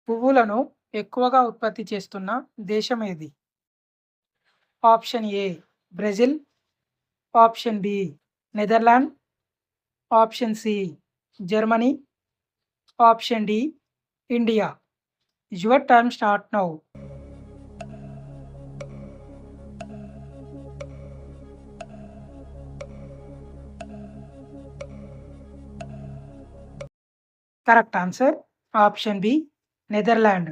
పువ్వులను ఎక్కువగా ఉత్పత్తి చేస్తున్న దేశం ఏది? Option A Brazil, option B Netherland, option C Germany, option D India. Your time start now. Correct answer option B Netherland.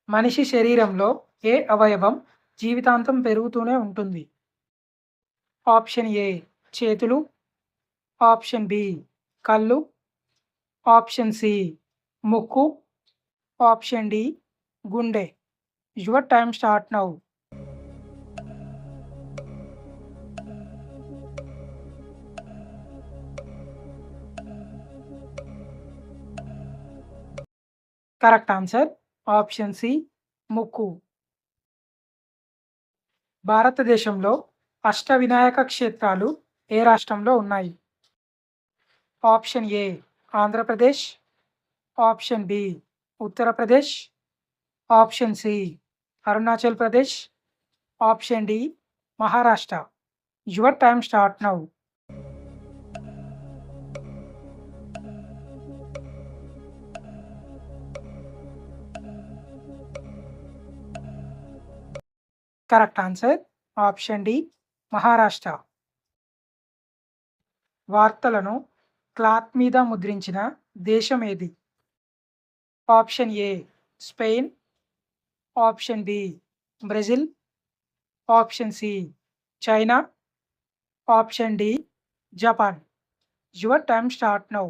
మనిషి శరీరంలో ఏ అవయవం జీవితాంతం పెరుగుతూనే ఉంటుంది? ఆప్షన్ ఏ చేతులు, ఆప్షన్ బి కళ్ళు, ఆప్షన్ సి ముక్కు, ఆప్షన్ డి గుండె. Your time start now. Correct answer option C ముక్కు. భారతదేశంలో అష్టవినాయక క్షేత్రాలు ఏ రాష్ట్రంలో ఉన్నాయి? Option A Andhra Pradesh, option B Uttar Pradesh, option C Arunachal Pradesh, option D Maharashtra. Your time start now. Correct answer option D Maharashtra. వార్తలను క్లాత్ మీద ముద్రించిన దేశం ఏది? Option A Spain, option B Brazil, option C China, option D Japan. Your time start now.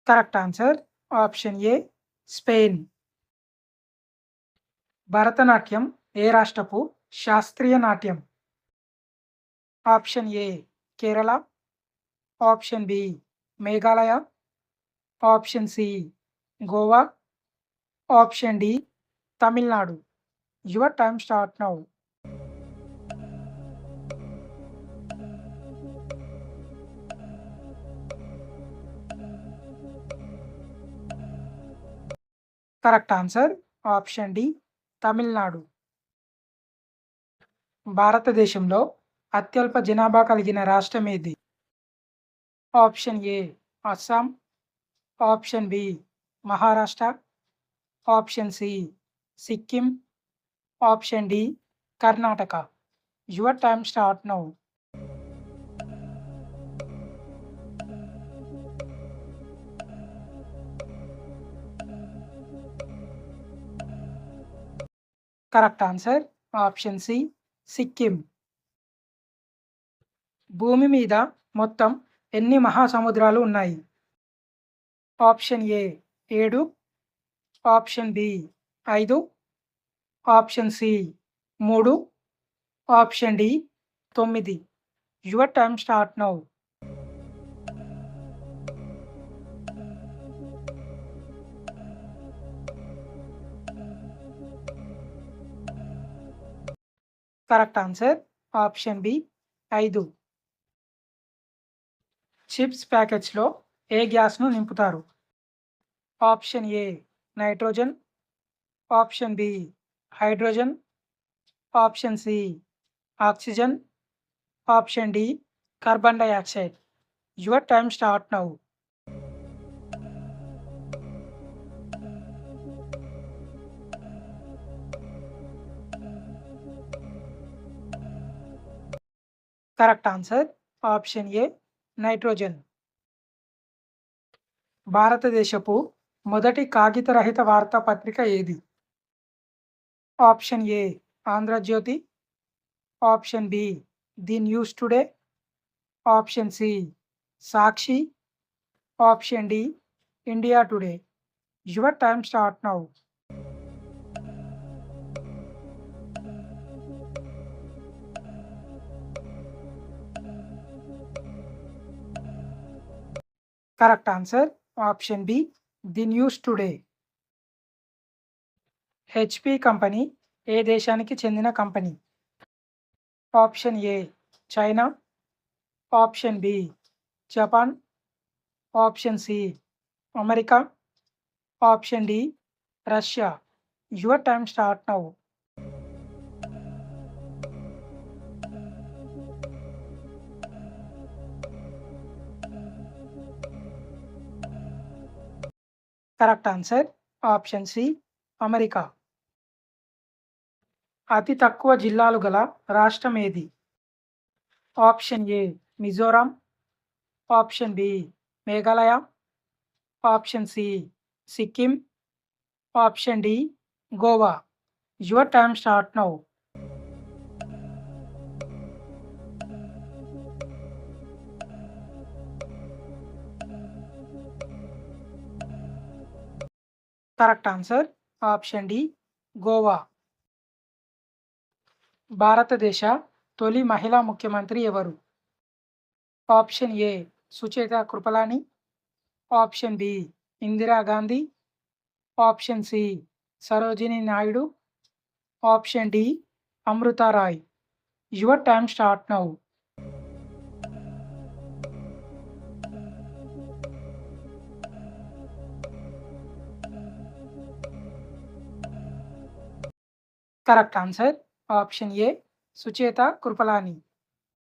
Correct answer option A Spain. Bharatanatyam ఏ రాష్ట్రపు శాస్త్రీయ నాట్యం? Option A Kerala, option B Meghalaya, option C Goa, option D Tamil Nadu. Your time start now. Correct answer option D Tamil Nadu. భారతదేశంలో అత్యల్ప జనాభా కలిగిన రాష్ట్రం ఏది? Option A Assam, option B Maharashtra, option C Sikkim, option D Karnataka. Your time start now. Correct answer option C Sikkim. భూమి మీద మొత్తం ఎన్ని మహాసముద్రాలు ఉన్నాయి? Option A 7, option B 5, option C 3, option D 9. Your time start now. Correct answer option B 5. Chips ప్యాకెట్స్లో ఏ గ్యాస్ను నింపుతారు? Option A nitrogen, option B hydrogen, option C oxygen, option D carbon dioxide. Your time start now. Correct answer option A nitrogen. భారతదేశపు మొదటి కాగితరహిత వార్తాపత్రిక ఏది? Option A Andhra Jyothi, option B the news today, option C Sakshi, option D India today. Your time start now. Correct answer option B the news today. HP company ఏ దేశానికి చెందిన కంపెనీ? Option A China, option B Japan, option C America, option D Russia. Your time start now. Correct answer option C America. అతి తక్కువ జిల్లాలు గల రాష్ట్రం ఏది? Option A Mizoram, option B Meghalaya, option C Sikkim, option D Goa. Your time start now. Correct answer option D Goa. భారతదేశ తొలి మహిళా ముఖ్యమంత్రి ఎవరు? Option A Sucheta Kripalani, option B Indira Gandhi, option C Sarojini Naidu, option D Amrita Rai. Your time start now. Correct answer option A Sucheta Kripalani.